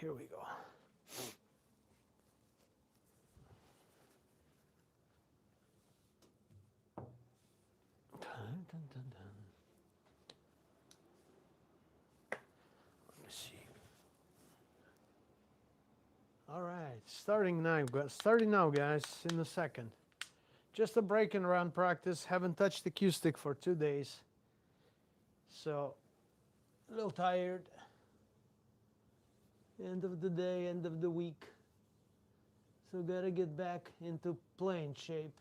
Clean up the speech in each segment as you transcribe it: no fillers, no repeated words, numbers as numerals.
Here we go. Dun, dun, dun, dun. Let me see. All right, starting now, guys, in a second. Just a break and run practice. Haven't touched the cue stick for 2 days. So, a little tired. End of the day, end of the week. So gotta get back into playing shape.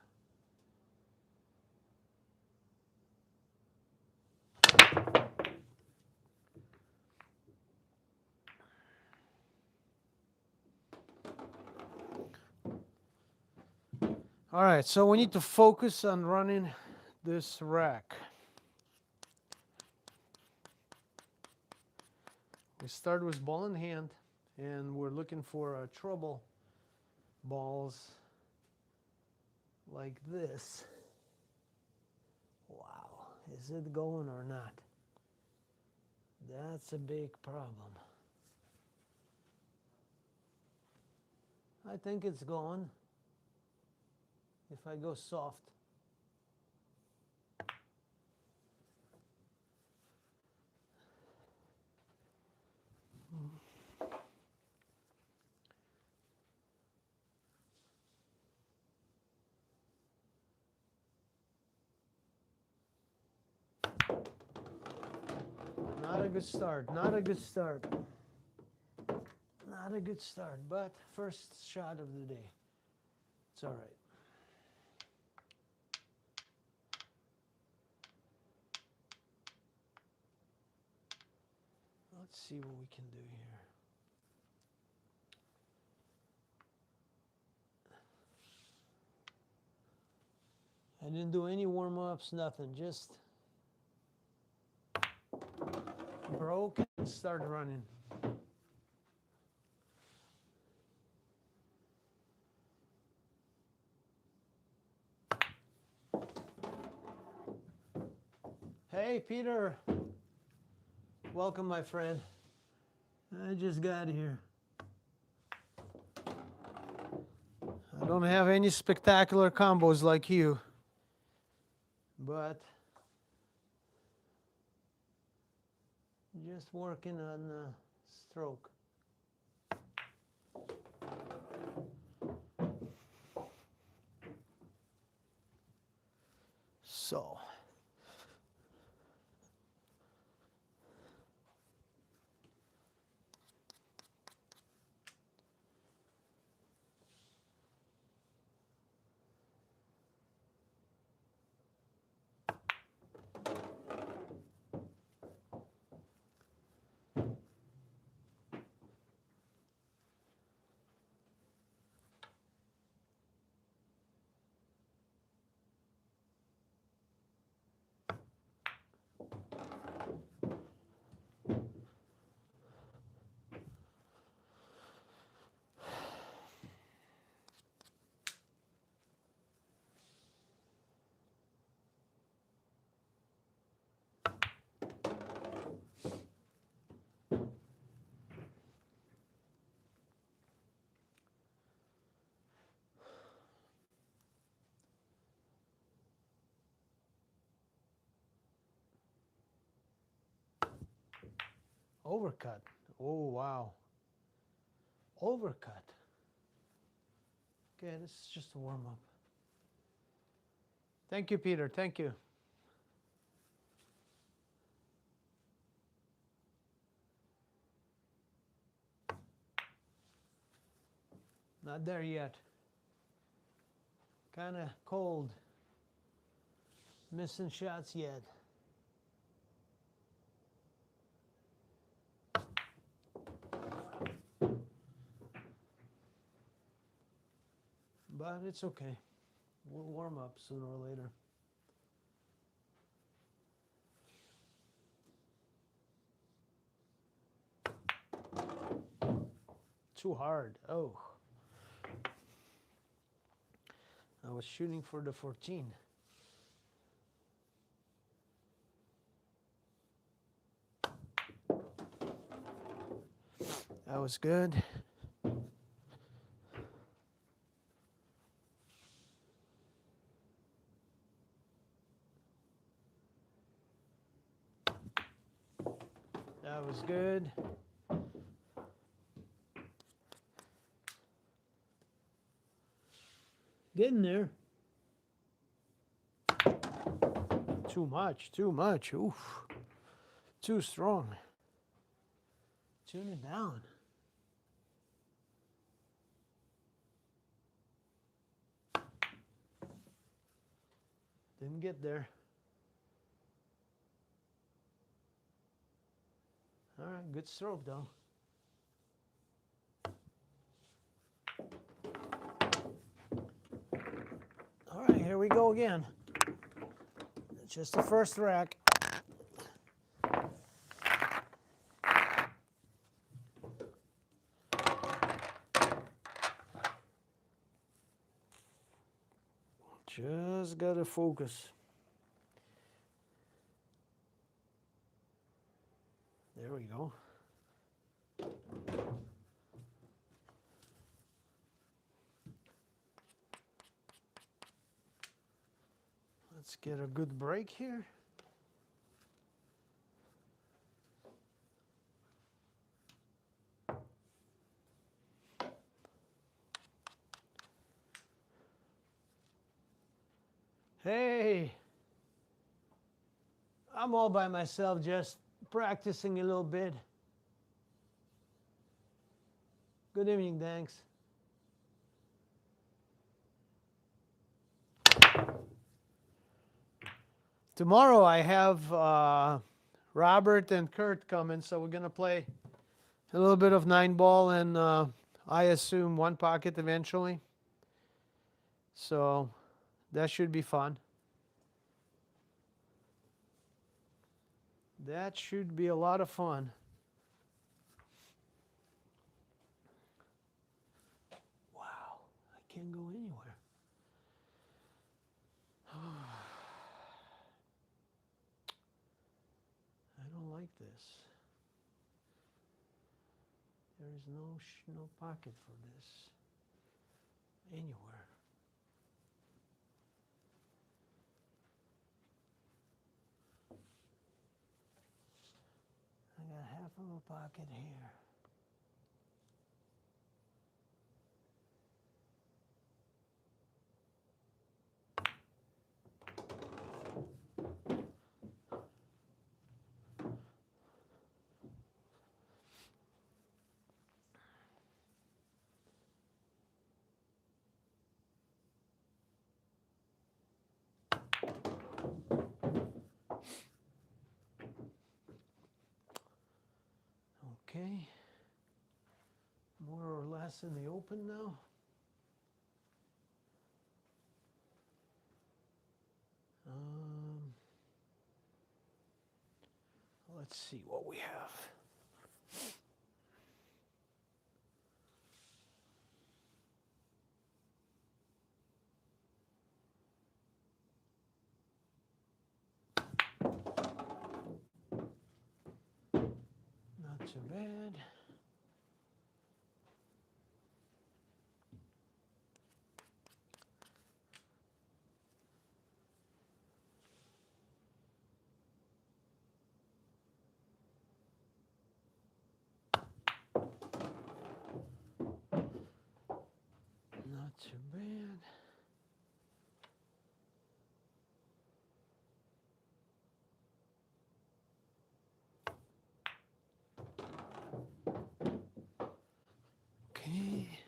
All right, so we need to focus on running this rack. We start with ball in hand, and we're looking for trouble balls like this. Wow, is it going or not? That's a big problem. I think it's going. If I go soft. Not a good start, not a good start. Not a good start, but first shot of the day. It's all right. Let's see what we can do here. I didn't do any warm-ups, nothing, just broke and started running. Hey, Peter. Welcome, my friend. I just got here. I don't have any spectacular combos like you, but just working on stroke. So. Overcut. Oh, wow. Overcut. Okay, this is just a warm-up. Thank you, Peter. Thank you. Not there yet. Kind of cold. Missing shots yet. But it's okay. We'll warm up sooner or later. Too hard. Oh. I was shooting for the 14. I was good. That was good. Getting there. Too much, too much. Oof. Too strong. Tune it down. Didn't get there. All right, good stroke though. All right, here we go again. It's just the first rack. Just gotta focus. There we go. Let's get a good break here. Hey, I'm all by myself, just practicing a little bit. Good evening, thanks. Tomorrow I have Robert and Kurt coming, so we're going to play a little bit of 9-ball and I assume 1 pocket eventually. So that should be fun. That should be a lot of fun. Wow, I can't go anywhere. I don't like this. There is no pocket for this anywhere. I got half of a pocket here. Okay, more or less in the open now. Let's see what we have. Not too bad. Not too bad. Okay.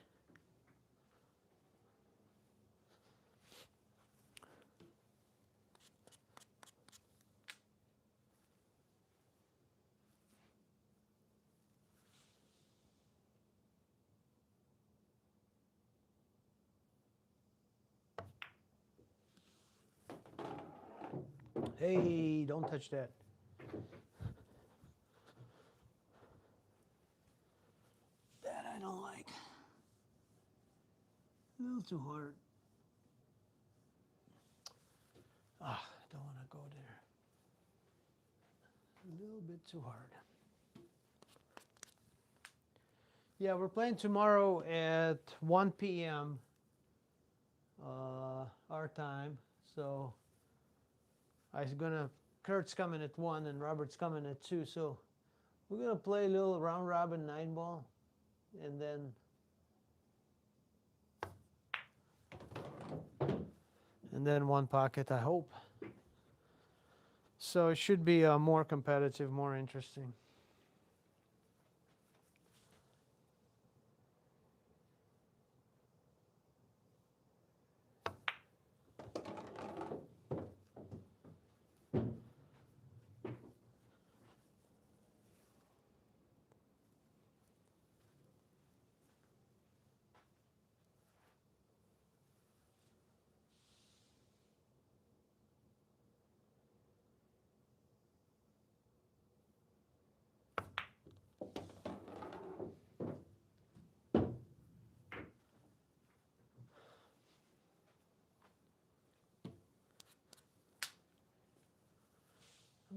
Hey, don't touch that. That I don't like. A little too hard. Ah, I don't want to go there. A little bit too hard. Yeah, we're playing tomorrow at 1 p.m. Our time. So Kurt's coming at 1 and Robert's coming at 2. So we're gonna play a little round robin 9-ball, and then one pocket, I hope. So it should be more competitive, more interesting.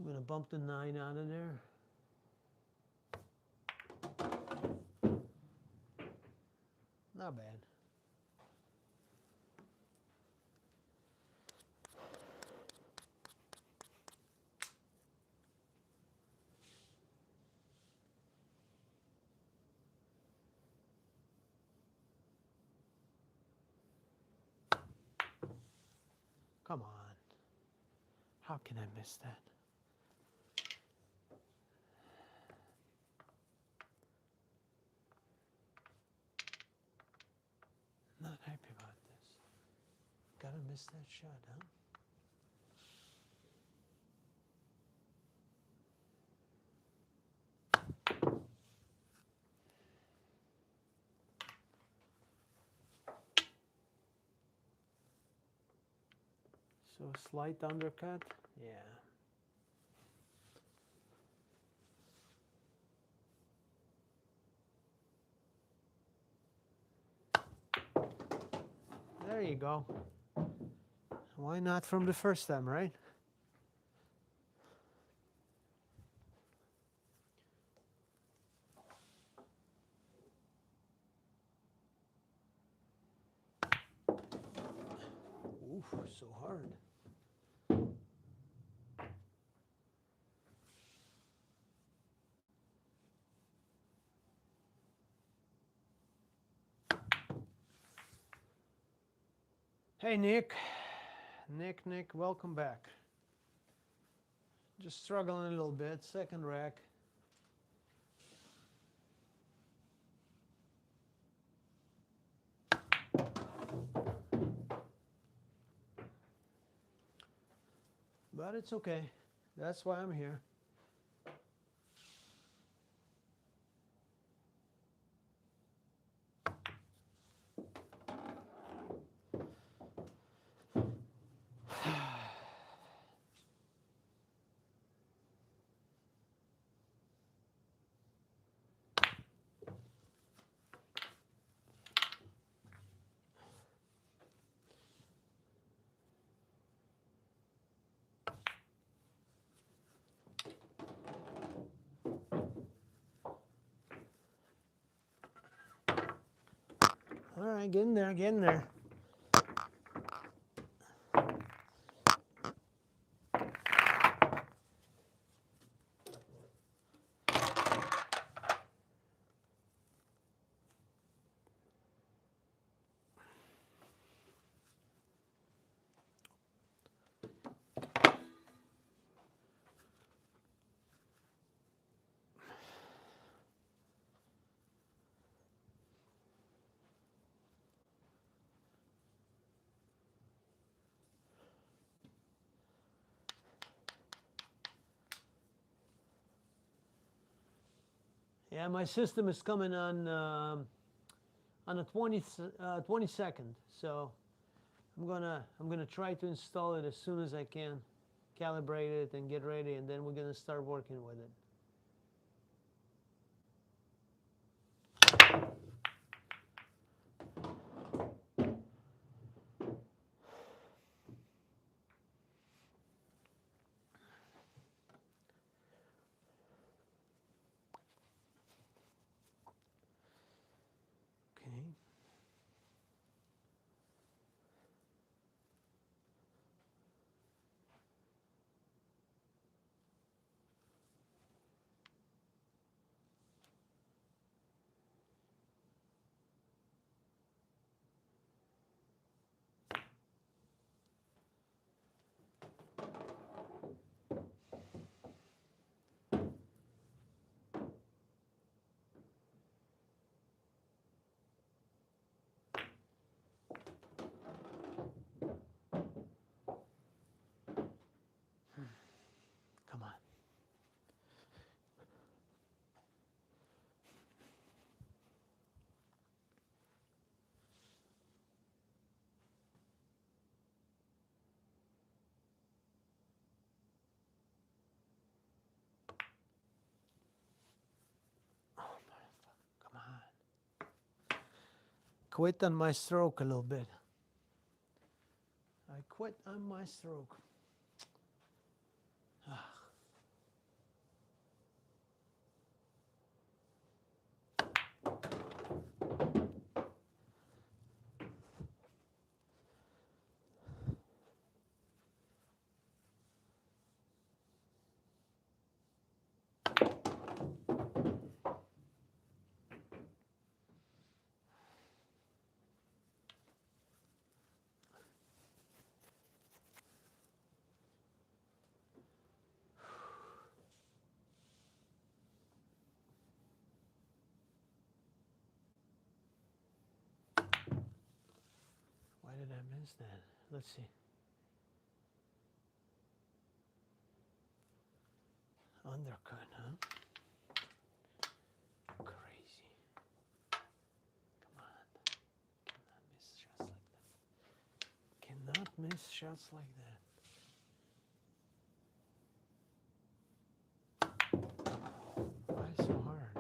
I'm gonna bump the 9 out of there. Not bad. Come on. How can I miss that? Not happy about this. Gotta miss that shot, huh? So slight undercut, yeah. There you go. Why not from the first time, right? Oof, so hard. Hey, Nick. Nick, welcome back. Just struggling a little bit. Second rack. But it's okay. That's why I'm here. All right, get in there, get in there. Yeah, my system is coming on the 22nd, so I'm gonna try to install it as soon as I can, calibrate it and get ready, and then we're gonna start working with it. quit on my stroke a little bit. I quit on my stroke. Why did I miss that? Let's see. Undercut, huh? Crazy. Come on. Cannot miss shots like that. Cannot miss shots like that. Why so hard?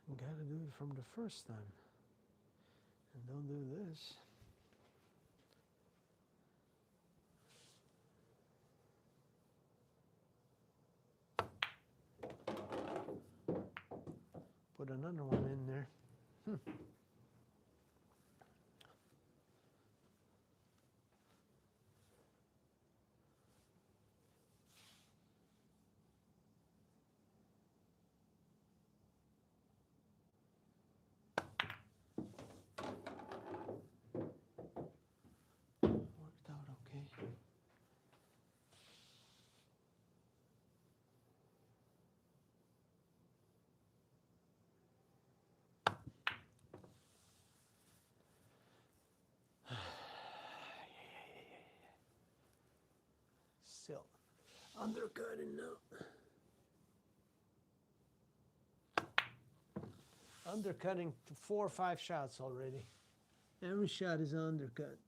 You gotta do it from the first time. And don't do this. Put another one in there. Worked out okay. Still undercutting now. Undercutting 4 or 5 shots already. Every shot is an undercut.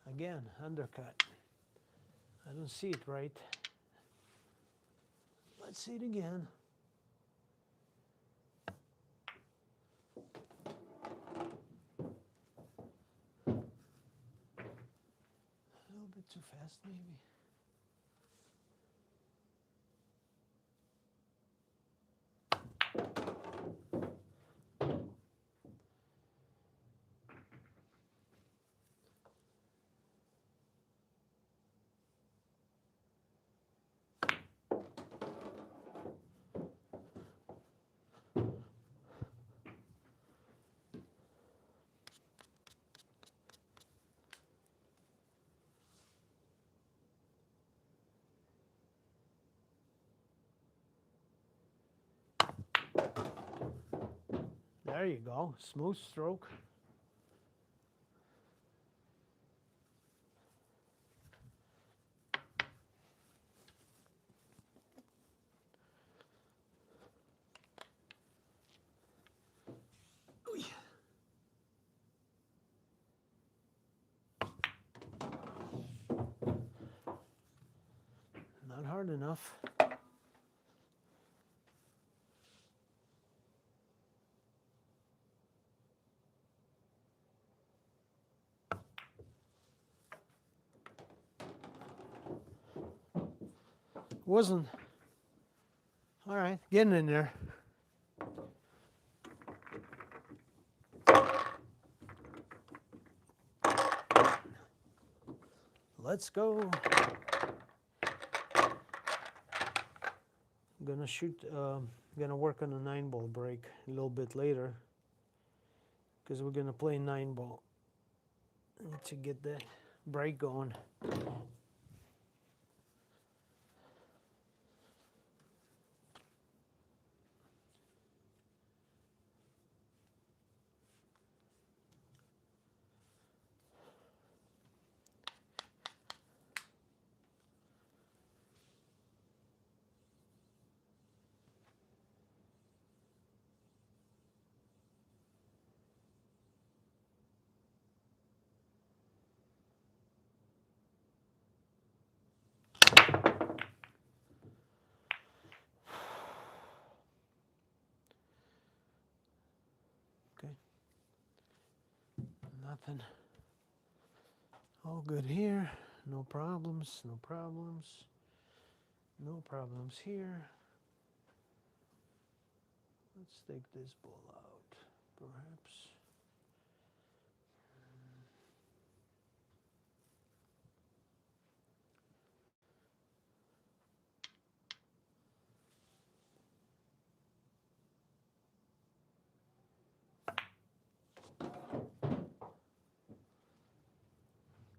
Again, undercut. I don't see it right. Let's see it again. A little bit too fast, maybe. There you go, smooth stroke. Not hard enough. Wasn't. All right, getting in there. Let's go. I'm gonna shoot, gonna work on a 9-ball break a little bit later because we're gonna play 9-ball. Need to get that break going. nothing. All good here. No problems, no problems. No problems here. Let's take this ball out, perhaps.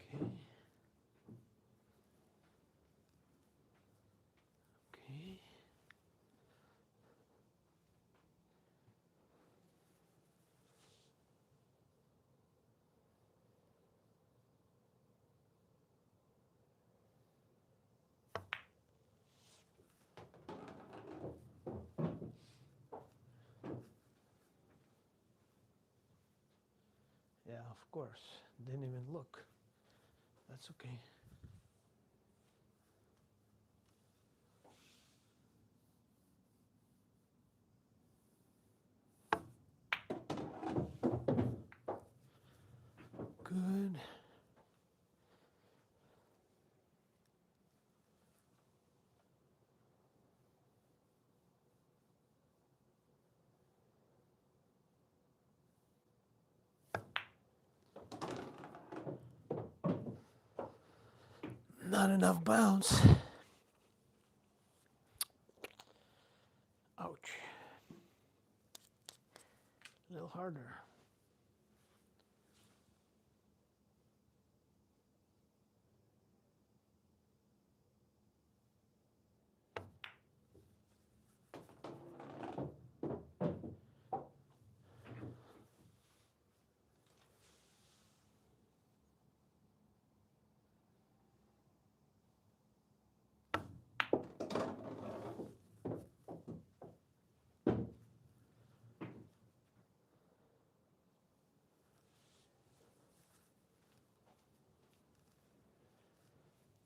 Okay. Okay. Yeah, of course. Didn't even look. That's okay. Good. Not enough bounce. Ouch. A little harder.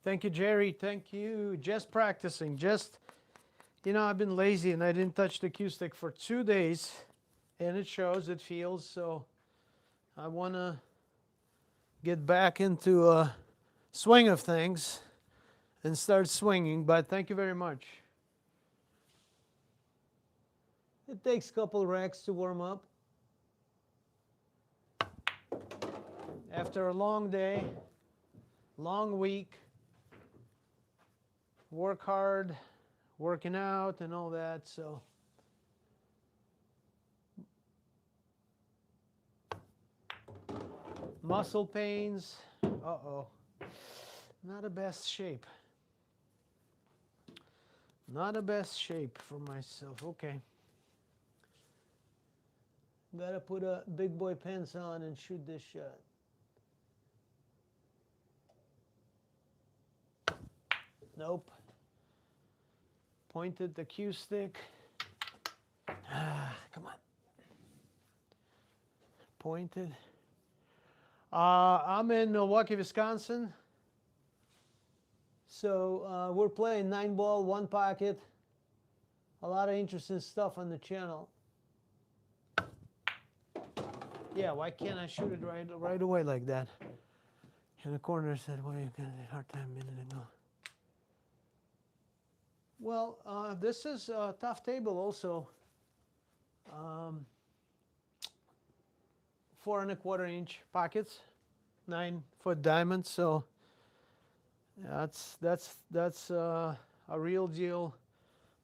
Thank you, Jerry. Thank you. Just practicing. Just, I've been lazy and I didn't touch the cue stick for 2 days. And it shows, it feels. So I want to get back into a swing of things and start swinging. But thank you very much. It takes a couple racks to warm up. After a long day, long week, work hard, working out and all that, so. Muscle pains, uh-oh. Not the best shape. Not the best shape for myself, okay. Gotta put a big boy pants on and shoot this shot. Nope. Pointed the cue stick. Come on. Pointed. I'm in Milwaukee, Wisconsin. So we're playing 9-ball, 1 pocket. A lot of interesting stuff on the channel. Yeah, why can't I shoot it right away like that? And the corner said, well, you got a hard time a minute ago. Well, this is a tough table also. 4 1/4 inch pockets, 9-foot diamonds. So that's a real deal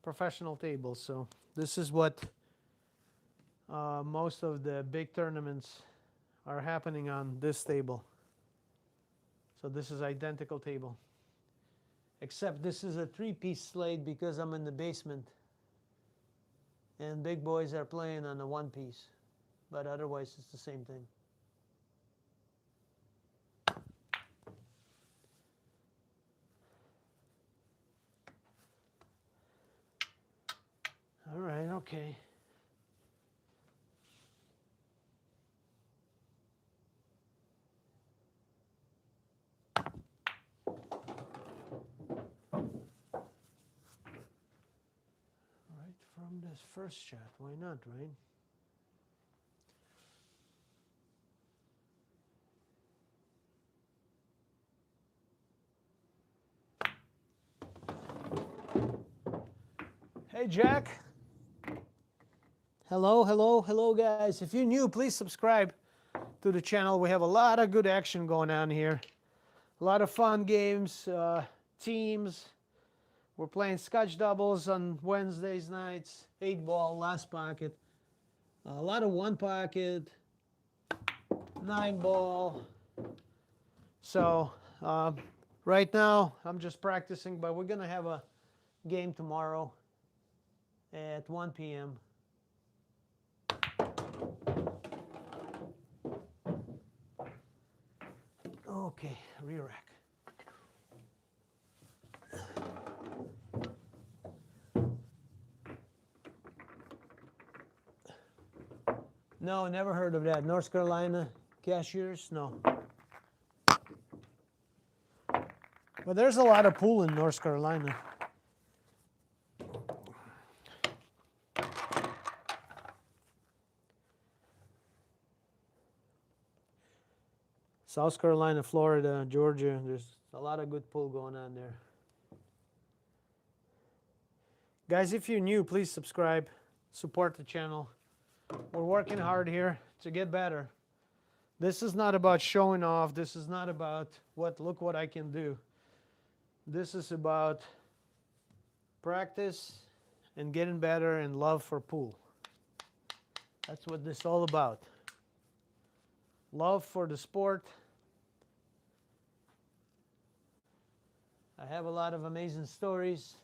professional table. So this is what most of the big tournaments are happening on this table. So this is identical table. Except this is a 3-piece slate because I'm in the basement. And big boys are playing on a 1-piece. But otherwise it's the same thing. All right, okay. From this first shot, why not, right? Hey, Jack. Hello, hello, hello, guys. If you're new, please subscribe to the channel. We have a lot of good action going on here. A lot of fun games, teams. We're playing Scotch doubles on Wednesdays nights. 8-ball, last pocket. A lot of 1 pocket. 9-ball. So right now I'm just practicing, but we're gonna have a game tomorrow at 1 p.m. Okay, re-rack. No, never heard of that. North Carolina Cashiers? No. But there's a lot of pool in North Carolina. South Carolina, Florida, Georgia, there's a lot of good pool going on there. Guys, if you're new, please subscribe, support the channel. We're working hard here to get better. This is not about showing off. This is not about look what I can do. This is about practice and getting better and love for pool. That's what this is all about. Love for the sport. I have a lot of amazing stories.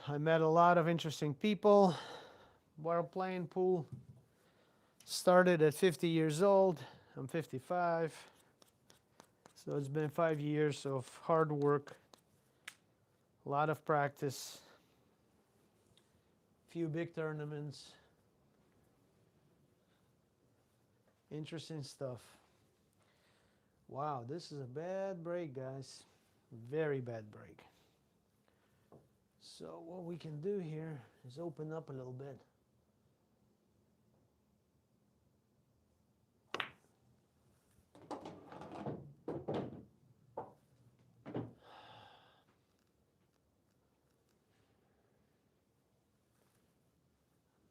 I met a lot of interesting people while playing pool. Started at 50 years old. I'm 55. So it's been 5 years of hard work, a lot of practice, few big tournaments. Interesting stuff. Wow, this is a bad break, guys. Very bad break. So what we can do here is open up a little bit.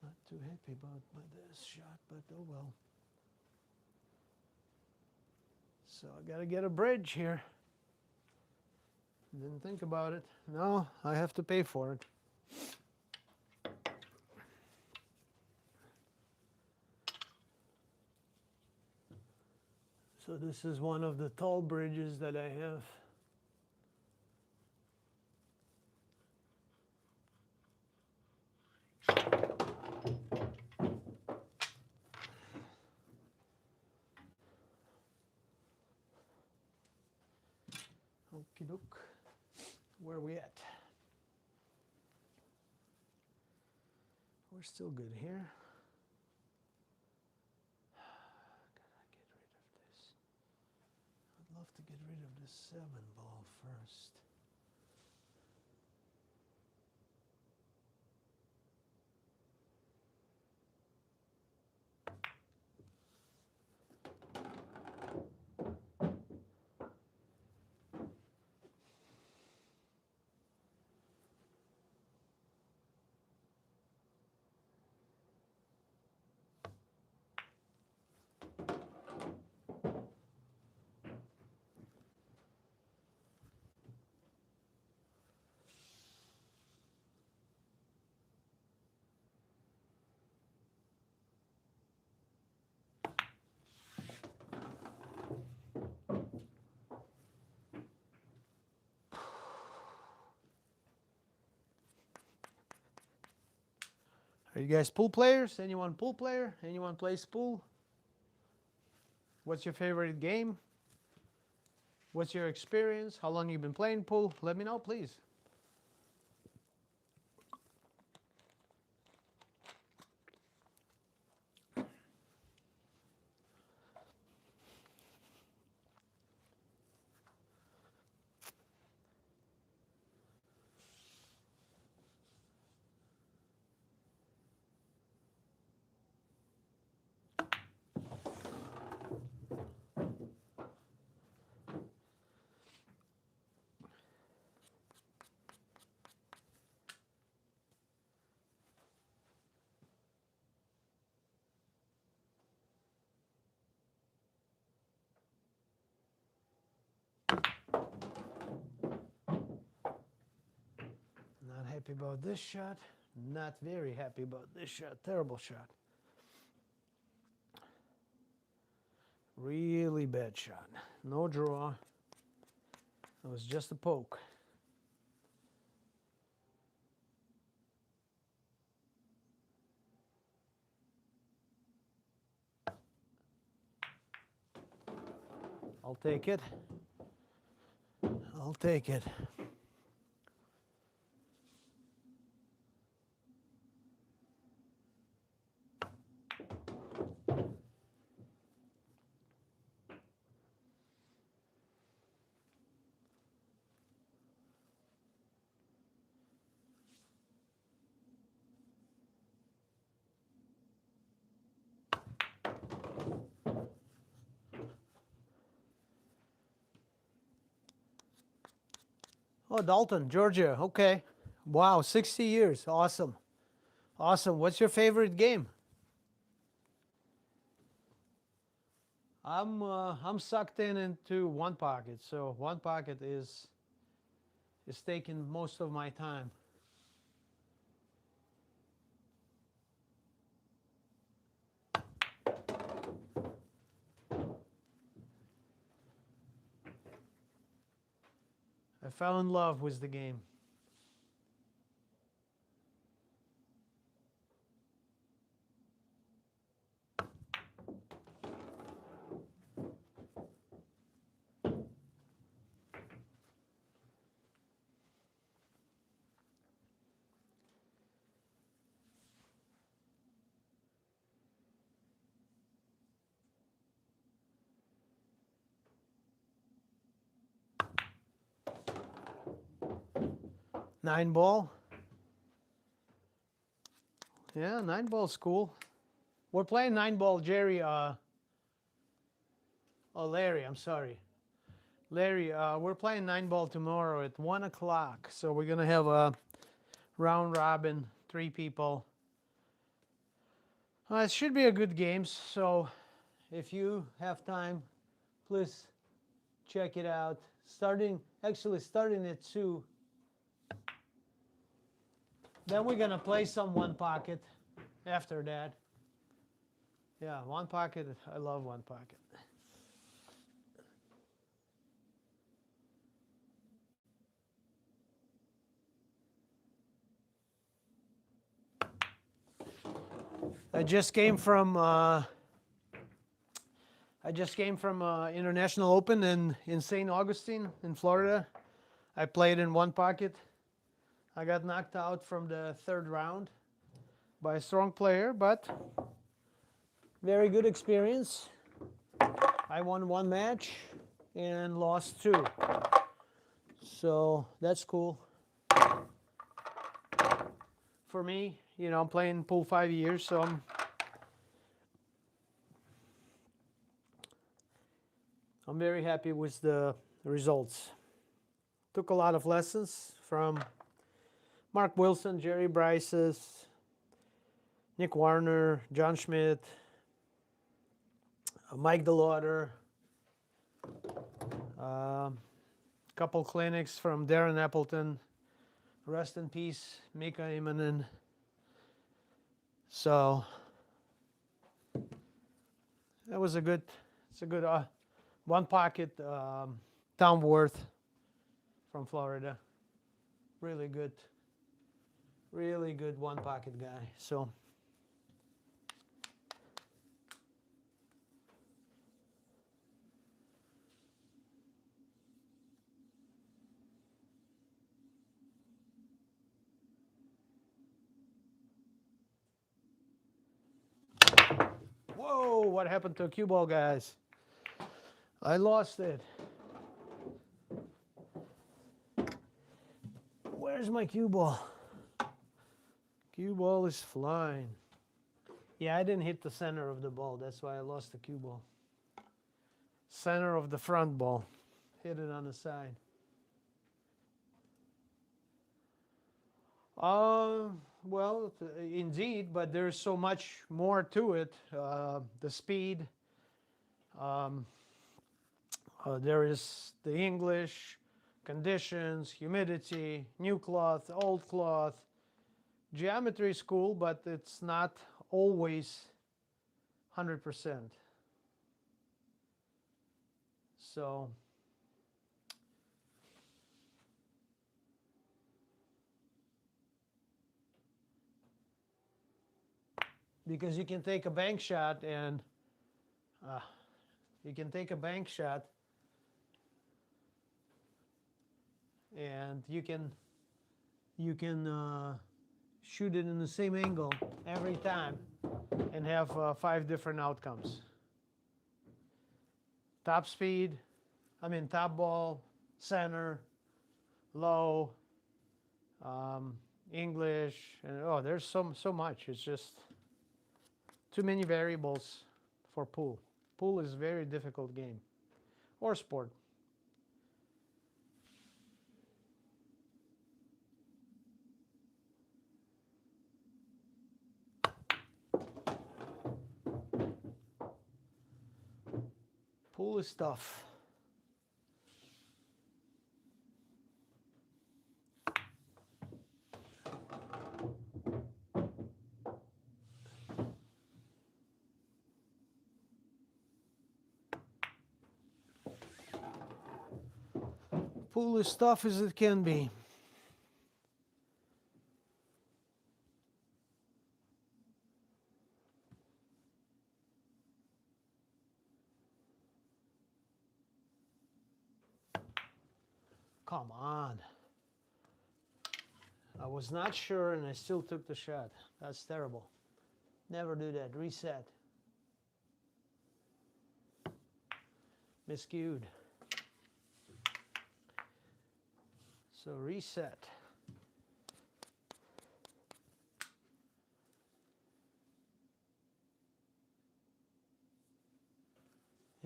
Not too happy about this shot, but oh well. So I gotta get a bridge here. Didn't think about it. No, I have to pay for it. So this is one of the tall bridges that I have. Okie doke. Where are we at? We're still good here. Gotta get rid of this. I'd love to get rid of this 7-ball first. Are you guys pool players? Anyone pool player? Anyone plays pool? What's your favorite game? What's your experience? How long you been playing pool? Let me know, please. happy about this shot. Not very happy about this shot. Terrible shot. Really bad shot. No draw. It was just a poke. I'll take it. I'll take it. Oh, Dalton, Georgia. Okay. Wow, 60 years. Awesome. Awesome. What's your favorite game? I'm sucked into one pocket, so one pocket is taking most of my time. I fell in love with the game. Nine ball. Yeah, nine ball's cool. We're playing nine ball, Jerry. Oh, Larry, I'm sorry. Larry, we're playing nine ball tomorrow at 1 o'clock. So we're going to have a round robin, 3 people. It should be a good game. So if you have time, please check it out. Starting at 2. Then we're going to play some one pocket after that. Yeah, one pocket. I love one pocket. I just came from International Open in St. Augustine in Florida. I played in one pocket. I got knocked out from the 3rd round by a strong player, but very good experience. I won 1 match and lost 2. So that's cool. For me, you know, I'm playing pool 5 years, so I'm very happy with the results. Took a lot of lessons from Mark Wilson, Jerry Bryces, Nick Warner, John Schmidt, Mike DeLauder, couple clinics from Darren Appleton, rest in peace, Mika Imanen. So that was it's a good one pocket Tom Worth from Florida. Really good one pocket guy. So whoa, what happened to a cue ball, guys? I lost it. Where's my cue ball? Cue ball is flying. Yeah, I didn't hit the center of the ball. That's why I lost the cue ball. Center of the front ball. Hit it on the side. Well, indeed, but there's so much more to it. The speed. There is the English, conditions, humidity, new cloth, old cloth. Geometry is cool, but it's not always 100%. So because you can take a bank shot and you can take a bank shot and you can shoot it in the same angle every time and have 5 different outcomes. Top speed, top ball, center, low, English, and there's so much. It's just too many variables for pool. Pool is a very difficult game or sport. Pool is tough. Pool is tough as it can be. Come on. I was not sure and I still took the shot. That's terrible. Never do that. Reset. Miscued. So reset.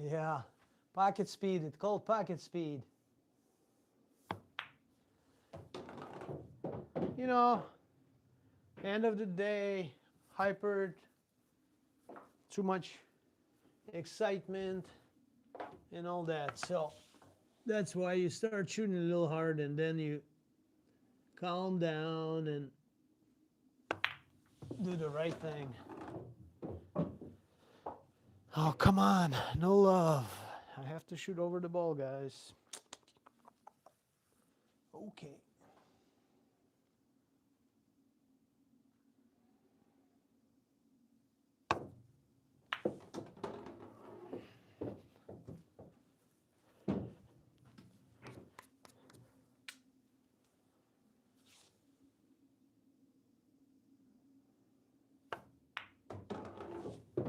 Yeah. Pocket speed. It's called pocket speed. You know, end of the day, hyper, too much excitement and all that. So that's why you start shooting a little hard and then you calm down and do the right thing. Oh, come on. No love. I have to shoot over the ball, guys. Okay.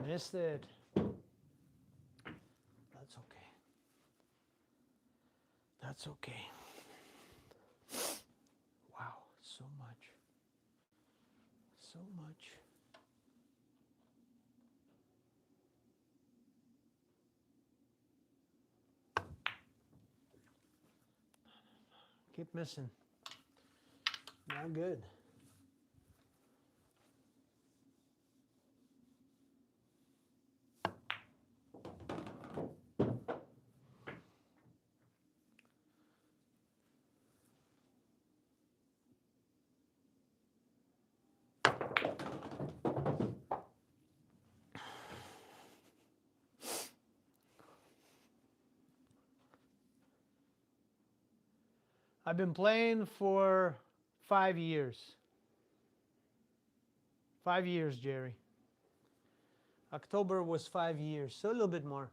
Missed it. That's okay. That's okay. Wow, so much. So much. Keep missing. Not good. I've been playing for 5 years. 5 years, Jerry. October was 5 years, so a little bit more.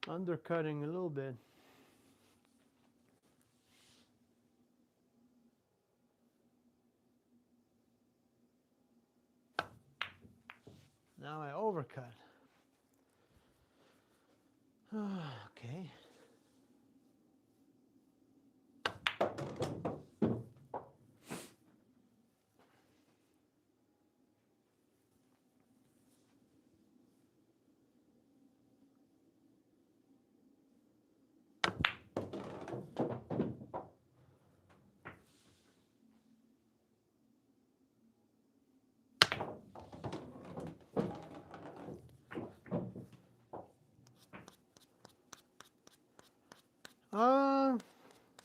undercutting a little bit. Now I overcut. Okay.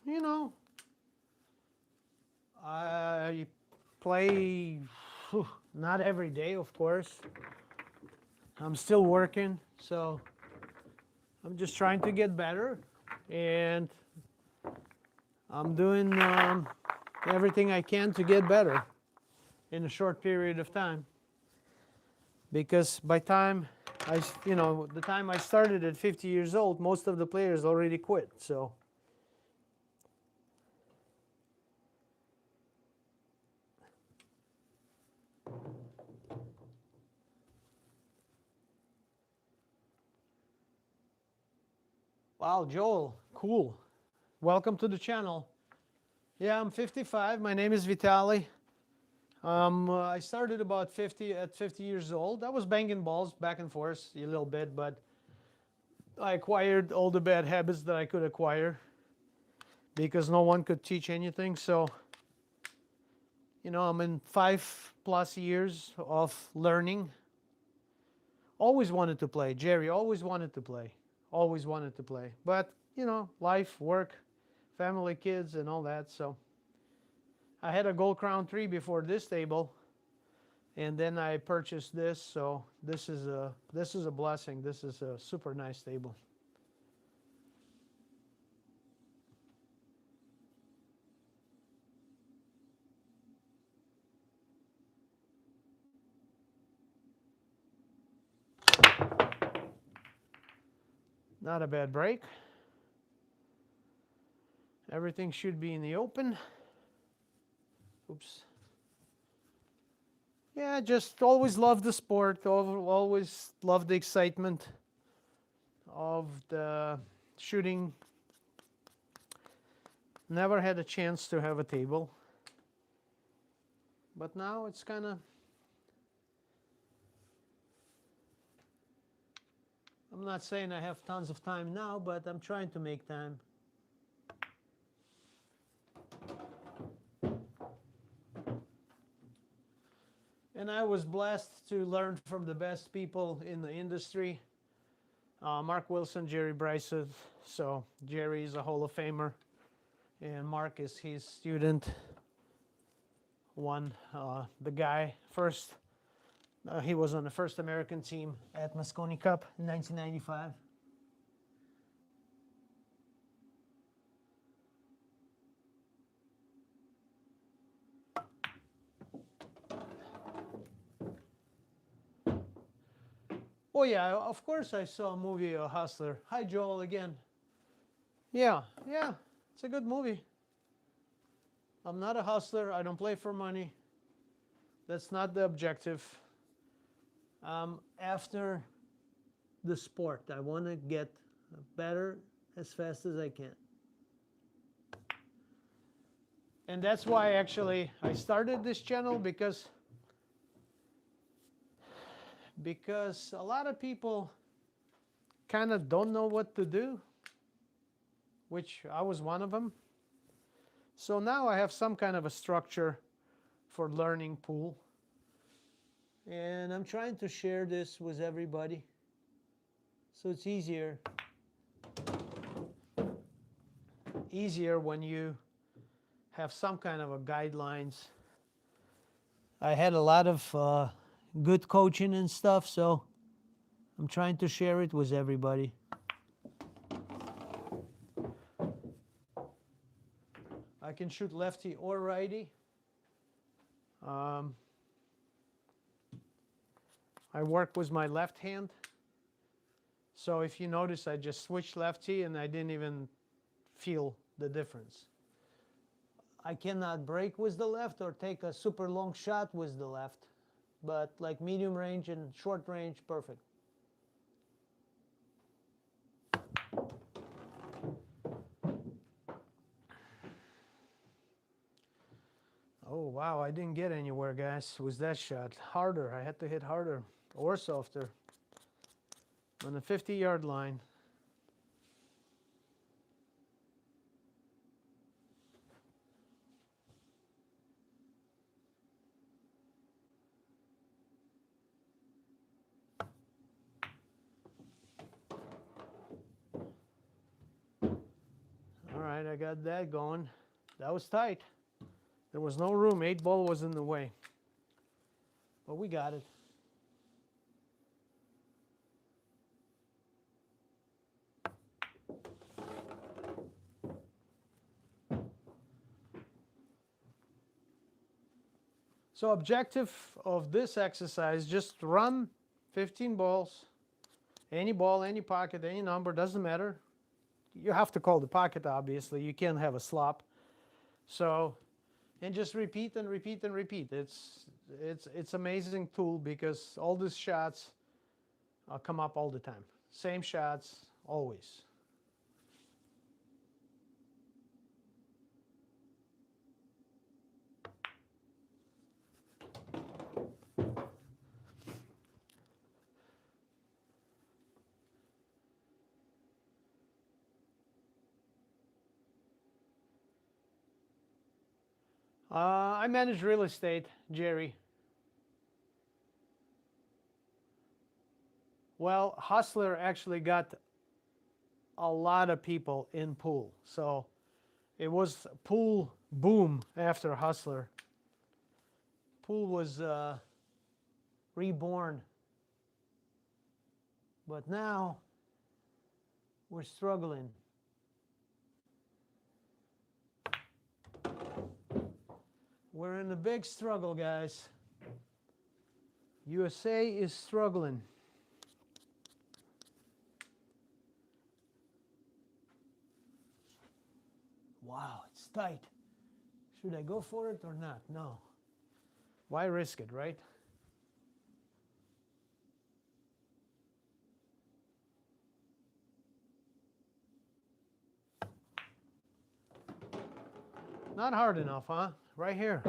You know, I play not every day, of course. I'm still working, so I'm just trying to get better, and I'm doing everything I can to get better in a short period of time. Because by time the time I started at 50 years old, most of the players already quit. So wow, Joel, cool. Welcome to the channel. Yeah, I'm 55. My name is Vitaly. I started about 50 years old. I was banging balls back and forth a little bit, but I acquired all the bad habits that I could acquire because no one could teach anything. So, I'm in 5+ years of learning. Always wanted to play. Jerry always wanted to play. Always wanted to play. But, life, work, family, kids, and all that. So I had a Gold Crown 3 before this table, and then I purchased this. So this is a blessing. This is a super nice table. Not a bad break. Everything should be in the open. Oops. Yeah, just always loved the sport. Always loved the excitement of the shooting. Never had a chance to have a table. But now it's kind of... I'm not saying I have tons of time now, but I'm trying to make time. And I was blessed to learn from the best people in the industry. Mark Wilson, Jerry Bryson. So Jerry is a Hall of Famer, and Mark is his student. The guy first, he was on the first American team at Mosconi Cup in 1995. Oh yeah, of course I saw a movie, Hustler. Hi Joel again. Yeah, it's a good movie. I'm not a hustler. I don't play for money. That's not the objective. After the sport, I want to get better as fast as I can. And that's why actually I started this channel, because a lot of people kind of don't know what to do, which I was one of them. So now I have some kind of a structure for learning pool, and I'm trying to share this with everybody so it's easier when you have some kind of a guidelines. I had a lot of good coaching and stuff, so I'm trying to share it with everybody. I can shoot lefty or righty. I work with my left hand, So if you notice, I just switched lefty and I didn't even feel the difference. I cannot break with the left or take a super long shot with the left, but like medium range and short range, perfect. Oh wow, I didn't get anywhere, guys, with that shot. Harder, I had to hit harder or softer on the 50-yard line. All right, I got that going. That was tight. There was no room. 8-ball was in the way. But we got it. So objective of this exercise, just run 15 balls. Any ball, any pocket, any number, doesn't matter. You have to call the pocket, obviously. You can't have a slop. So, and just repeat and repeat and repeat. It's amazing tool because all these shots come up all the time. Same shots, always. I manage real estate, Jerry. Well, Hustler actually got a lot of people in pool. So it was pool boom after Hustler. Pool was reborn. But now we're struggling. We're in a big struggle, guys. USA is struggling. Wow, it's tight. Should I go for it or not? No. Why risk it, right? Not hard enough, huh? Right here.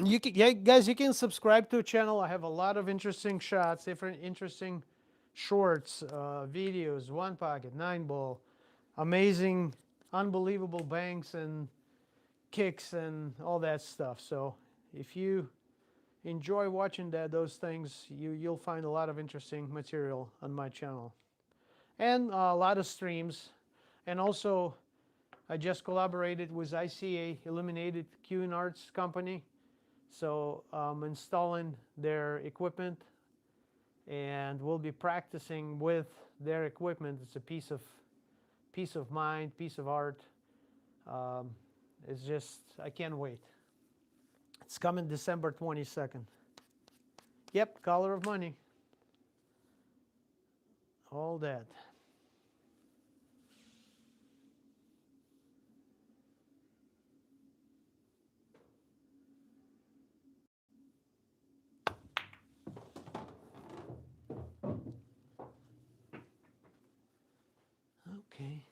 You can, yeah, guys, you can subscribe to the channel. I have a lot of interesting shots, different interesting shorts, videos, one pocket, 9-ball, amazing, unbelievable banks and kicks and all that stuff. So if you enjoy watching those things, you'll find a lot of interesting material on my channel. And a lot of streams. And also, I just collaborated with ICA, Illuminated Cueing Arts Company. So I'm installing their equipment and we'll be practicing with their equipment. It's a piece of mind, piece of art. It's just, I can't wait. It's coming December 22nd. Yep, Color of Money. All that. Okay.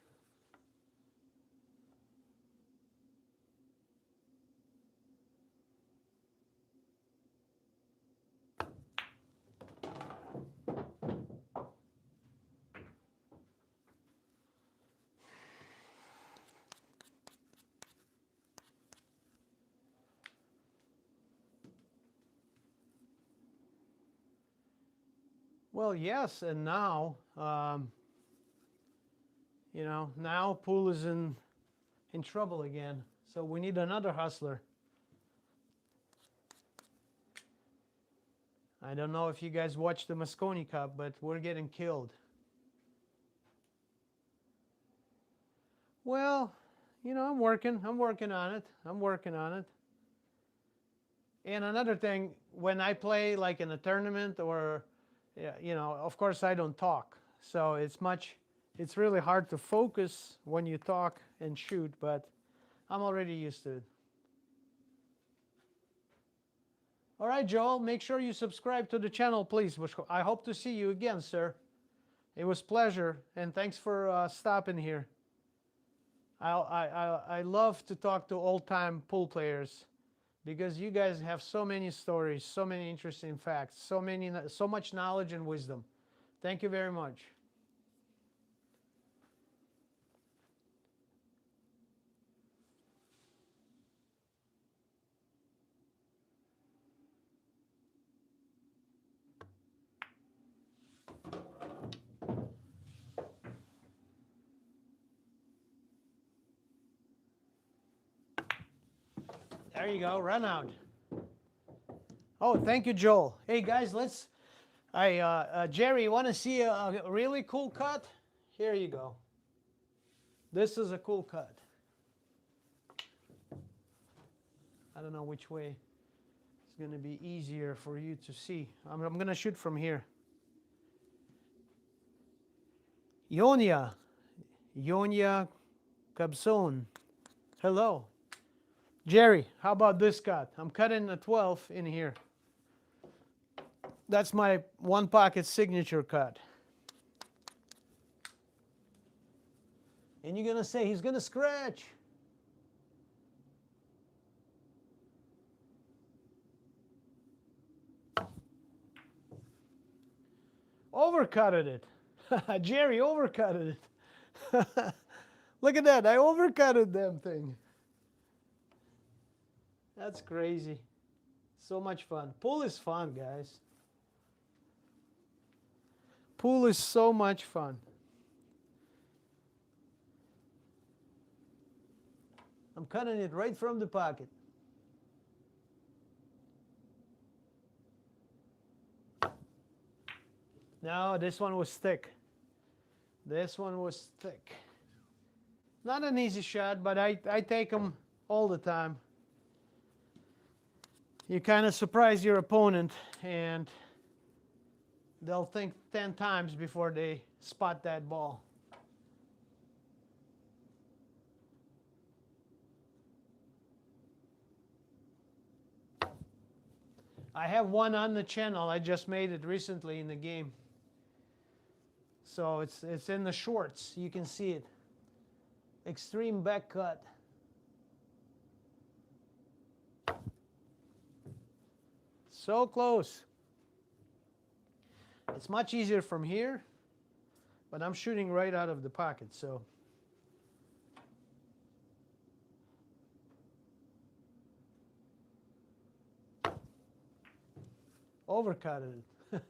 Well, yes, and now, you know, now pool is in trouble again. So we need another hustler. I don't know if you guys watch the Mosconi Cup, but we're getting killed. Well, you know, I'm working on it. I'm working on it. And another thing, when I play like in a tournament or Yeah, you know, of course I don't talk, so it's really hard to focus when you talk and shoot, but I'm already used to it. All right, Joel, make sure you subscribe to the channel, please. I hope to see you again, sir. It was a pleasure, and thanks for stopping here. I love to talk to old-time pool players because you guys have so many stories, so many interesting facts, so much knowledge and wisdom. Thank you very much. There you go, run out. Oh, thank you, Joel. Hey guys, Jerry, you want to see a really cool cut? Here you go. This is a cool cut. I don't know which way it's going to be easier for you to see. I'm going to shoot from here. Ionia Cabson. Hello. Jerry, how about this cut? I'm cutting a 12 in here. That's my one pocket signature cut. And you're going to say he's going to scratch. Overcutted it. Jerry overcutted it. Look at that. I overcutted them thing. That's crazy. So much fun. Pool is fun, guys. Pool is so much fun. I'm cutting it right from the pocket. No, this one was thick. This one was thick. Not an easy shot, but I take them all the time. You kind of surprise your opponent, and they'll think 10 times before they spot that ball. I have one on the channel. I just made it recently in the game. So it's in the shorts. You can see it. Extreme back cut. So close. It's much easier from here, but I'm shooting right out of the pocket, so. Overcutted it.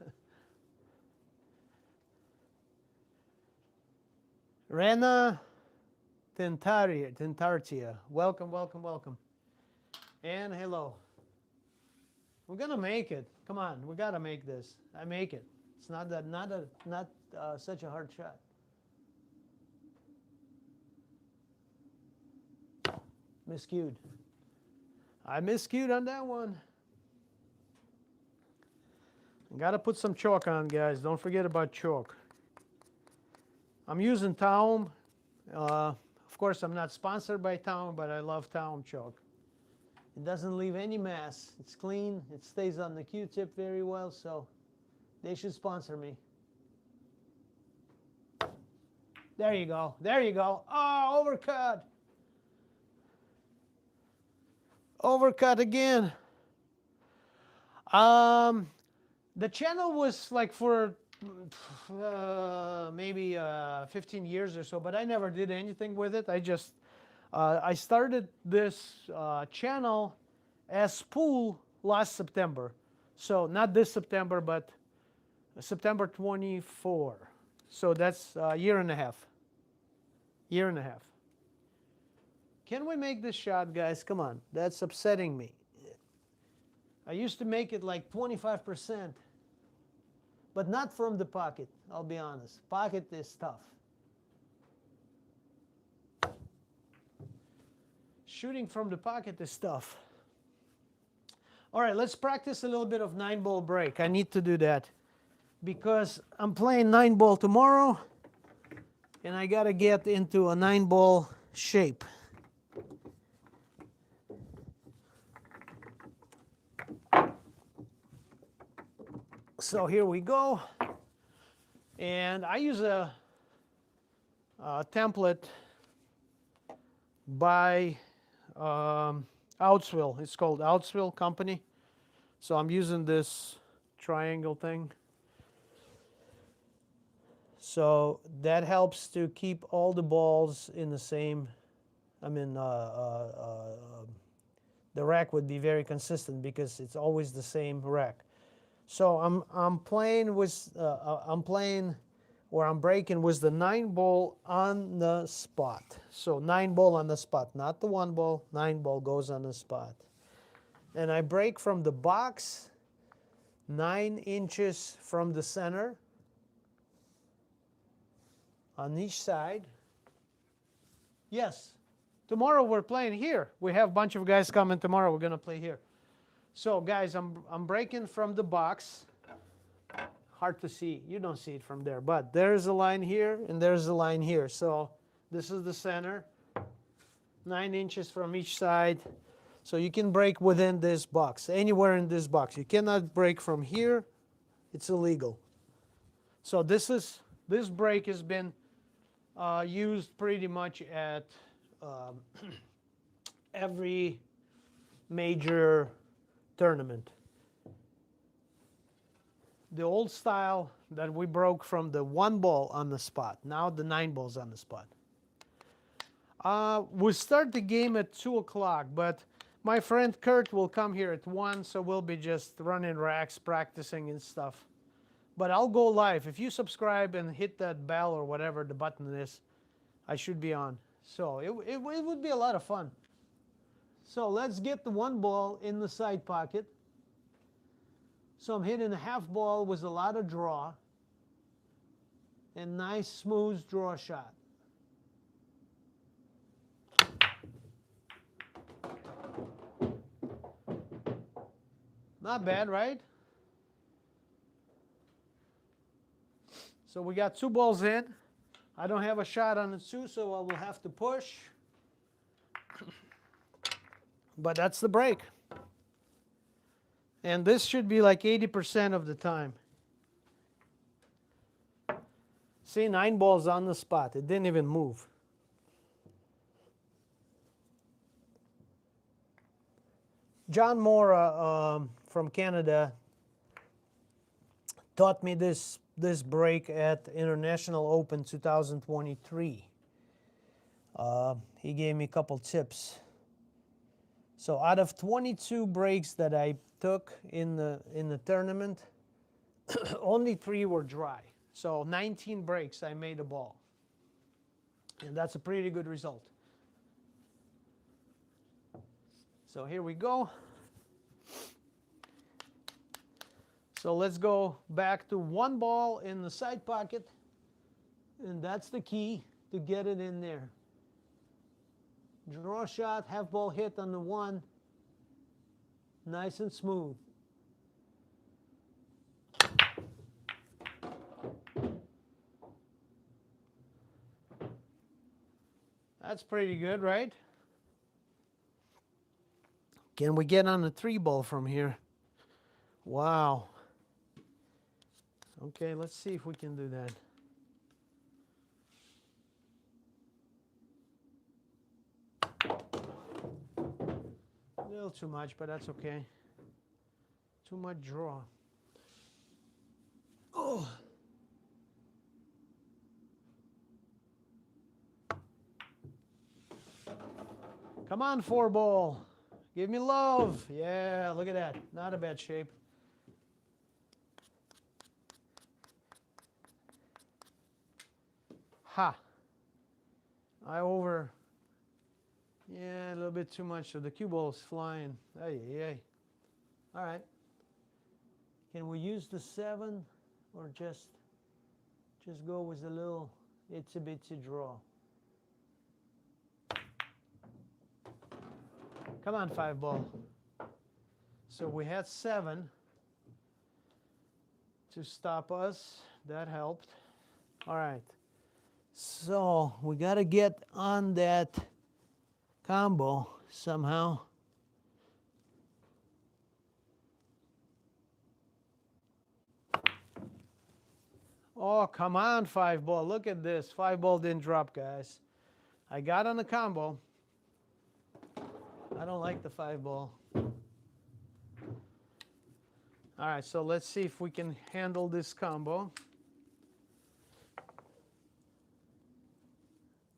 Rena Tentartia. Welcome, welcome, welcome. And hello. We're gonna make it. Come on, we gotta make this. I make it. It's not such a hard shot. Miscued. I miscued on that one. Gotta put some chalk on, guys. Don't forget about chalk. I'm using Taum. Of course, I'm not sponsored by Taum, but I love Taum chalk. It doesn't leave any mass. It's clean. It stays on the Q-tip very well, so they should sponsor me. There you go. There you go. Oh, overcut. Overcut again. The channel was like for maybe 15 years or so, but I never did anything with it. I started this channel as Pool last September. So not this September, but September 24. So that's a year and a half. Year and a half. Can we make this shot, guys? Come on. That's upsetting me. I used to make it like 25%. But not from the pocket, I'll be honest. Pocket is tough. Shooting from the pocket is tough. All right, let's practice a little bit of 9-ball break. I need to do that. because I'm playing 9-ball tomorrow and I got to get into a 9-ball shape. So here we go. And I use a template by Outswill. It's called Outswill Company. So I'm using this triangle thing. So that helps to keep all the balls in the same, the rack would be very consistent because it's always the same rack. So I'm playing with, I'm breaking with the 9-ball on the spot. So 9-ball on the spot, not the 1-ball, 9-ball goes on the spot. And I break from the box 9 inches from the center on each side. Yes, tomorrow we're playing here. We have a bunch of guys coming tomorrow. We're going to play here. So guys, I'm breaking from the box. Hard to see. You don't see it from there, but there's a line here and there's a line here. So this is the center, 9 inches from each side. So you can break within this box, anywhere in this box. You cannot break from here. It's illegal. So this break has been used pretty much at every major tournament. The old style that we broke from the 1-ball on the spot. Now the 9-ball's on the spot. We start the game at 2 o'clock, but my friend Kurt will come here at 1, so we'll be just running racks, practicing and stuff. But I'll go live. If you subscribe and hit that bell or whatever the button is, I should be on. So it would be a lot of fun. So let's get the 1-ball in the side pocket. So I'm hitting a half ball with a lot of draw and nice smooth draw shot. Not bad, right? So we got 2 balls in. I don't have a shot on the 2, so I will have to push. But that's the break. And this should be like 80% of the time. See, 9 balls on the spot. It didn't even move. John Mora from Canada taught me this break at International Open 2023. He gave me a couple tips. So out of 22 breaks that I took in the tournament, only 3 were dry. So 19 breaks I made a ball. And that's a pretty good result. So here we go. So let's go back to 1 ball in the side pocket. And that's the key to get it in there. Draw shot, half ball hit on the 1. Nice and smooth. That's pretty good, right? Can we get on the 3-ball from here? Wow. Okay, let's see if we can do that. A little too much, but that's okay. Too much draw. Oh. Come on, 4-ball. Give me love. Yeah, look at that. Not a bad shape. Ha. Yeah, a little bit too much. So the cue ball is flying. Hey, hey. All right. Can we use the 7 or just go with a little itsy bitsy draw? Come on, 5-ball. So we had 7. to stop us. That helped. All right. So we got to get on that combo somehow. Oh, come on, 5-ball. Look at this. 5-ball didn't drop, guys. I got on the combo. I don't like the 5-ball. All right, so let's see if we can handle this combo.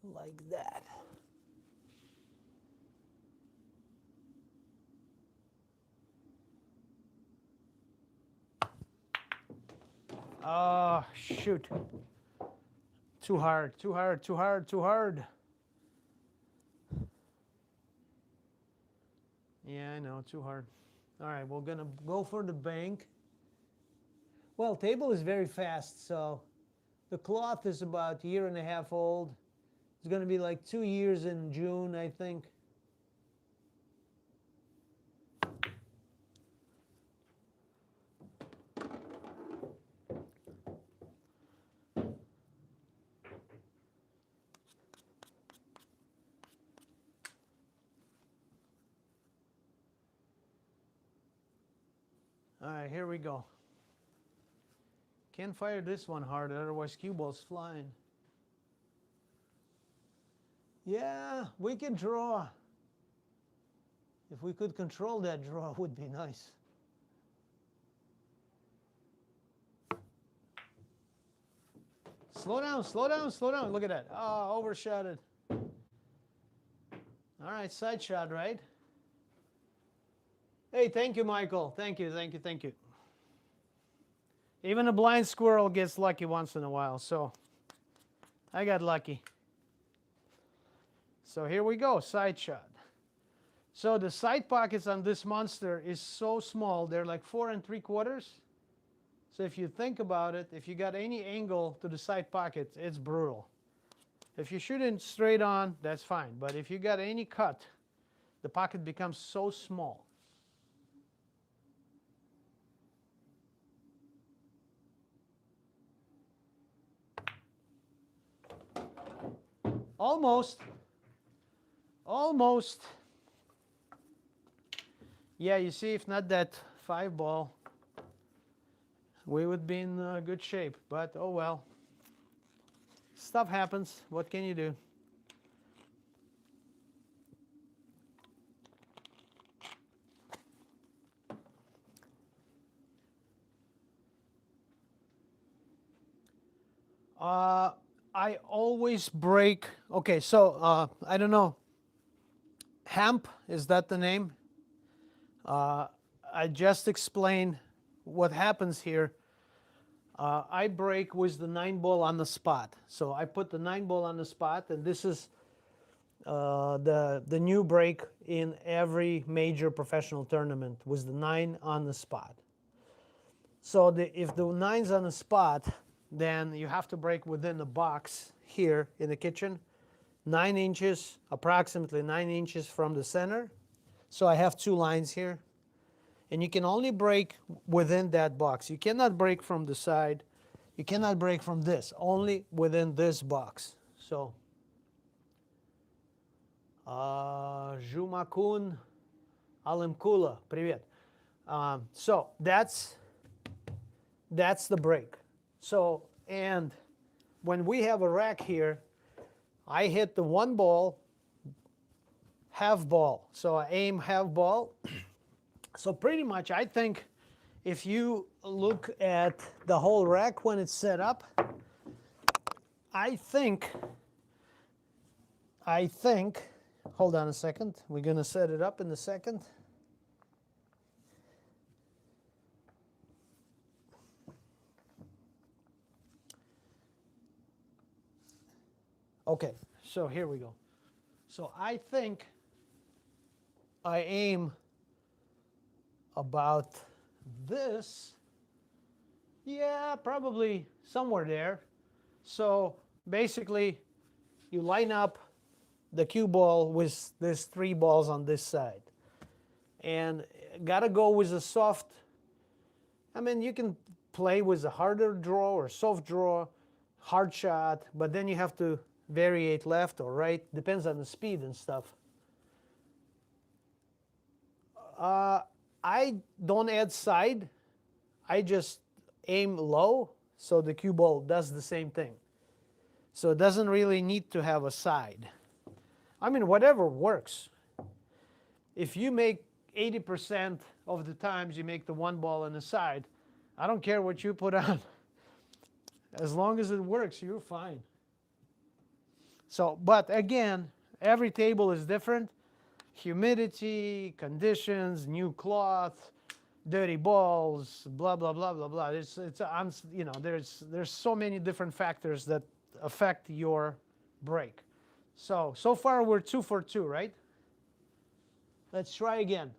Like that. Oh, shoot. Too hard, too hard, too hard, too hard. Yeah, I know, too hard. All right, we're going to go for the bank. Well, table is very fast, so the cloth is about 1.5 years old. It's going to be like 2 years in June, I think. All right, here we go. Can't fire this one hard, otherwise cue ball's flying. Yeah, we can draw. If we could control that draw, it would be nice. Slow down, slow down, slow down. Look at that. Oh, overshot it. All right, side shot, right? Hey, thank you, Michael. Thank you, thank you, thank you. Even a blind squirrel gets lucky once in a while, so I got lucky. So here we go, side shot. So the side pockets on this monster is so small, they're like 4 3/4. So if you think about it, if you got any angle to the side pockets, it's brutal. If you're shooting straight on, that's fine. But if you got any cut, the pocket becomes so small. Almost. Almost. Yeah, you see, if not that 5-ball, we would be in good shape. But oh well. Stuff happens. What can you do? I always break. Okay, so I don't know. Hemp, is that the name? I just explained what happens here. I break with the 9-ball on the spot. So I put the 9-ball on the spot, and this is the new break in every major professional tournament with the 9 on the spot. So if the 9's on the spot, then you have to break within the box here in the kitchen, 9 inches, approximately 9 inches from the center. So I have 2 lines here. And you can only break within that box. You cannot break from the side. You cannot break from this, only within this box. So, Jumakun Alimkula, привет. So that's the break. So, and when we have a rack here, I hit the 1 ball, half ball. So I aim half ball. So pretty much, I think if you look at the whole rack when it's set up, I think, hold on a second, we're going to set it up in a second. Okay, so here we go. So I think I aim about this. Yeah, probably somewhere there. So basically, you line up the cue ball with these 3 balls on this side. And gotta go with a soft, I mean, you can play with a harder draw or soft draw, hard shot, but then you have to variate left or right, depends on the speed and stuff. I don't add side, I just aim low, so the cue ball does the same thing. So it doesn't really need to have a side. I mean, whatever works. If you make 80% of the times you make the one ball on the side, I don't care what you put on. As long as it works, you're fine. So, but again, every table is different. Humidity, conditions, new cloth, dirty balls, blah blah blah blah blah. You know, there's so many different factors that affect your break. So far we're 2 for 2, right? Let's try again.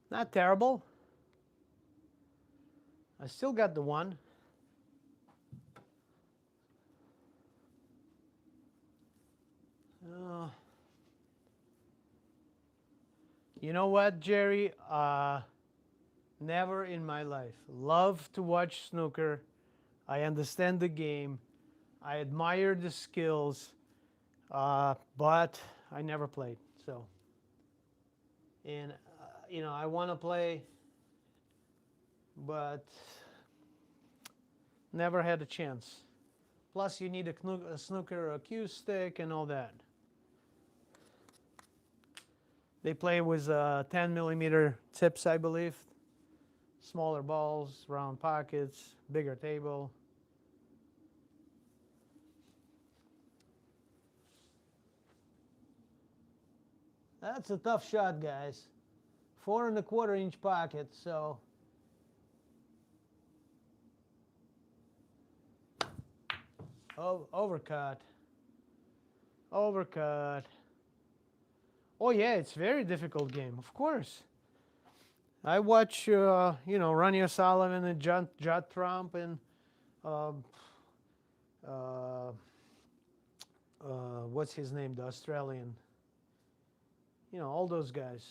Not terrible. I still got the one. You know what, Jerry? Never in my life. Love to watch snooker. I understand the game. I admire the skills, but I never played. So, and you know, I want to play, but never had a chance. Plus, you need a snooker cue stick and all that. They play with 10 millimeter tips, I believe. Smaller balls, round pockets, bigger table. That's a tough shot, guys. 4 1/4 inch pocket, so. Oh, overcut. Overcut. Oh yeah, it's a very difficult game, of course. I watch, you know, Ronnie O'Sullivan and Judd Trump and what's his name, the Australian. You know, all those guys.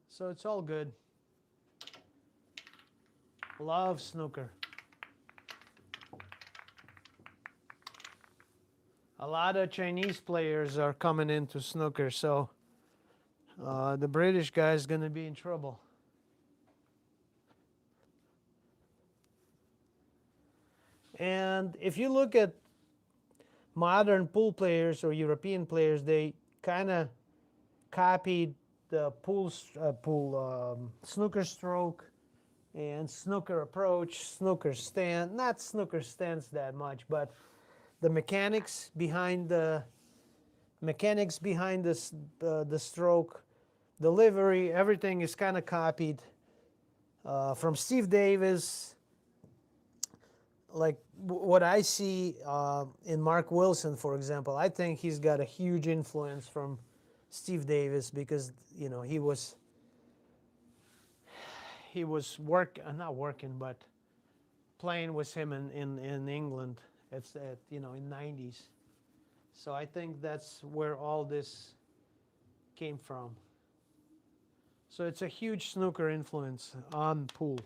So it's all good. Love snooker. A lot of Chinese players are coming into snooker, so the British guy is going to be in trouble. And if you look at modern pool players or European players, they kind of copied the snooker stroke and snooker approach, snooker stand, not snooker stance that much, but the mechanics behind the stroke, delivery, everything is kind of copied from Steve Davis. Like what I see in Mark Wilson, for example, I think he's got a huge influence from Steve Davis because, you know, he was not working, but playing with him in England you know, in 90s. So I think that's where all this came from. So it's a huge snooker influence on pool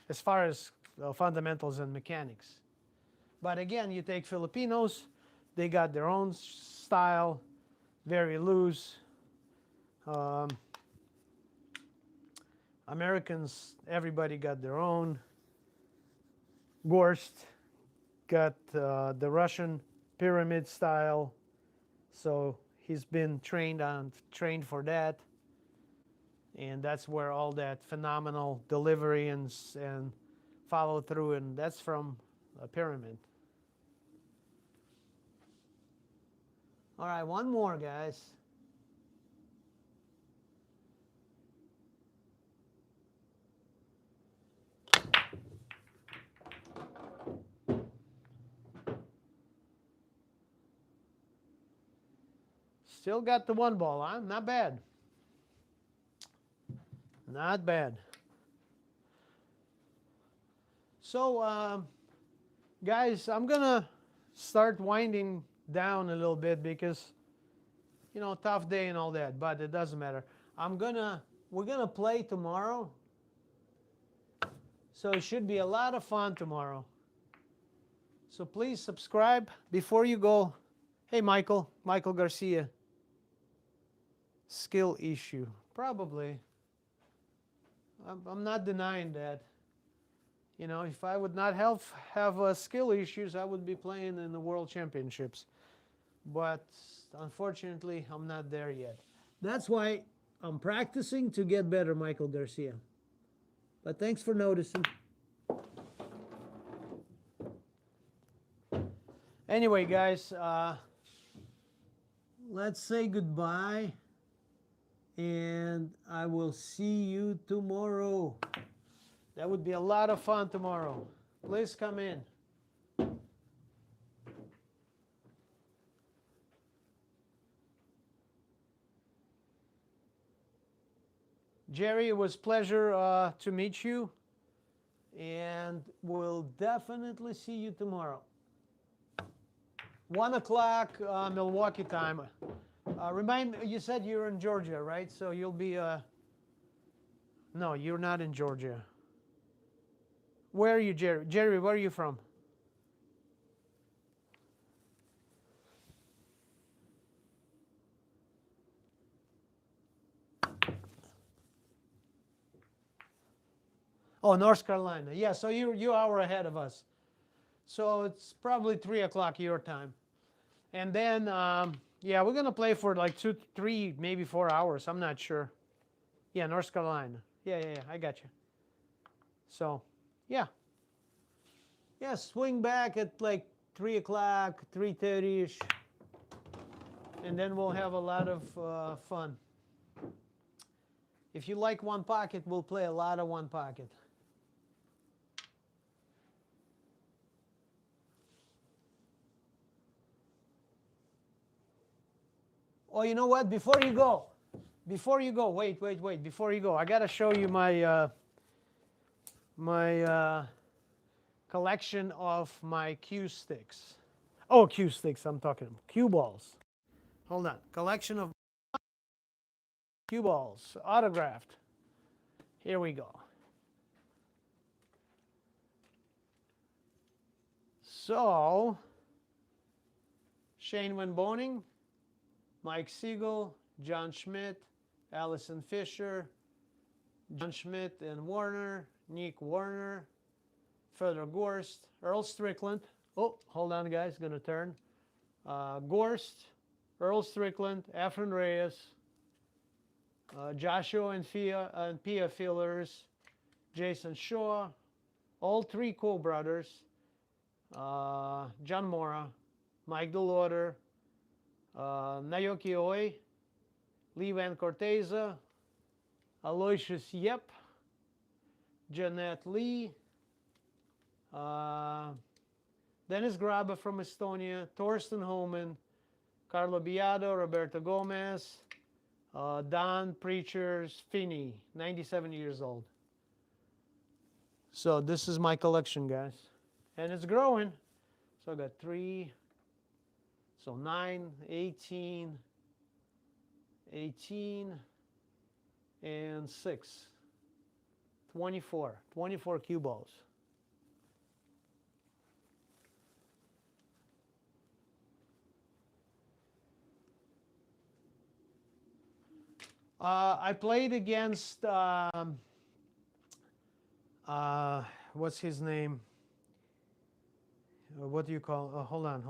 as far as fundamentals and mechanics. But again, you take Filipinos, they got their own style, very loose. Americans, everybody got their own. Gorst got the Russian pyramid style, so he's been trained for that, and that's where all that phenomenal delivery and follow through, and that's from a pyramid. All right, one more, guys. Still got the one ball, huh? Not bad. Not bad. So, guys, I'm gonna start winding down a little bit because, you know, tough day and all that, but it doesn't matter. We're gonna play tomorrow, so it should be a lot of fun tomorrow. So please subscribe before you go. Hey, Michael Garcia. Skill issue, probably. I'm not denying that. You know, if I would not have skill issues, I would be playing in the World Championships. But unfortunately, I'm not there yet. That's why I'm practicing to get better, Michael Garcia. But thanks for noticing. Anyway, guys, let's say goodbye. And I will see you tomorrow. That would be a lot of fun tomorrow. Please come in. Jerry, it was a pleasure to meet you. And we'll definitely see you tomorrow. 1 o'clock Milwaukee time. You said you're in Georgia, right? So you'll be... No, you're not in Georgia. Where are you, Jerry? Jerry, where are you from? Oh, North Carolina. Yeah, so you're an hour ahead of us. So it's probably 3 o'clock your time. And then, yeah, we're going to play for like 2, 3, maybe 4 hours. I'm not sure. Yeah, North Carolina. Yeah, I got you. So, yeah. Yeah, swing back at like 3 o'clock, 3:30-ish. And then we'll have a lot of fun. If you like one pocket, we'll play a lot of one pocket. Oh, you know what? Before you go, wait. Before you go, I gotta show you my collection of my cue sticks. Oh, cue sticks. I'm talking cue balls. Hold on. Collection of cue balls, autographed. Here we go. So, Shane Van Boening, Mike Siegel, John Schmidt, Allison Fisher, John Schmidt and Warner, Nick Warner, Fedor Gorst, Earl Strickland. Oh, hold on, guys, gonna turn. Gorst, Earl Strickland, Efren Reyes, Joshua and Pia Fillers, Jason Shaw, all 3 co-brothers, John Mora, Mike DeLauder, Naoki Oi, Lee Van Corteza, Aloysius Yep, Jeanette Lee, Dennis Graba from Estonia, Torsten Homan, Carlo Biado, Roberto Gomez, Don Preachers Finney, 97 years old. So this is my collection, guys. And it's growing. So I got 3, so 9, 18, and 6. 24 cue balls. I played against, what's his name? What do you call, hold on.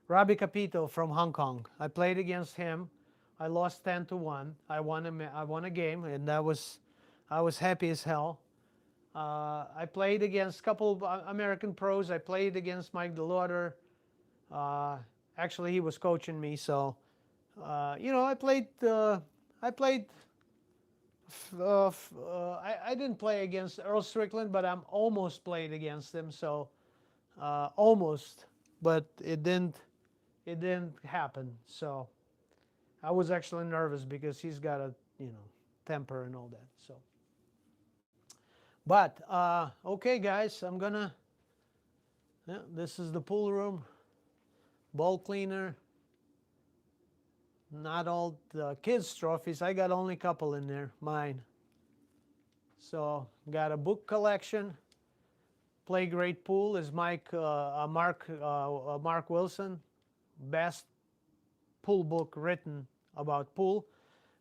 Robbie Capito from Hong Kong. I played against him. I lost 10-1. I won a game, and I was happy as hell. I played against a couple of American pros. I played against Mike DeLauder. Actually, he was coaching me, so you know, I didn't play against Earl Strickland, but I'm almost played against him. So almost, but it didn't happen. So I was actually nervous because he's got a, you know, temper and all that. So, but okay, guys, I'm gonna. Yeah, this is the pool room, ball cleaner. Not all the kids' trophies. I got only a couple in there, mine. So got a book collection. Play Great Pool is Mark Wilson, best pool book written about pool.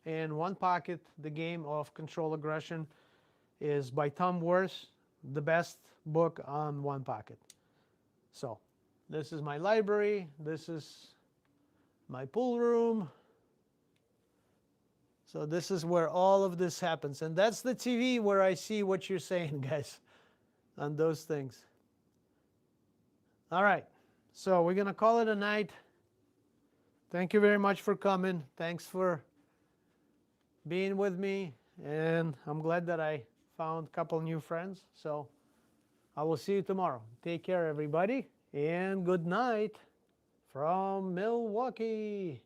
And One Pocket, the game of control aggression, is by Tom Worth, the best book on One Pocket. So this is my library. This is my pool room. So this is where all of this happens. And that's the TV where I see what you're saying, guys, on those things. All right. So we're going to call it a night. Thank you very much for coming. Thanks for being with me. And I'm glad that I found a couple new friends. So I will see you tomorrow. Take care, everybody. And good night from Milwaukee.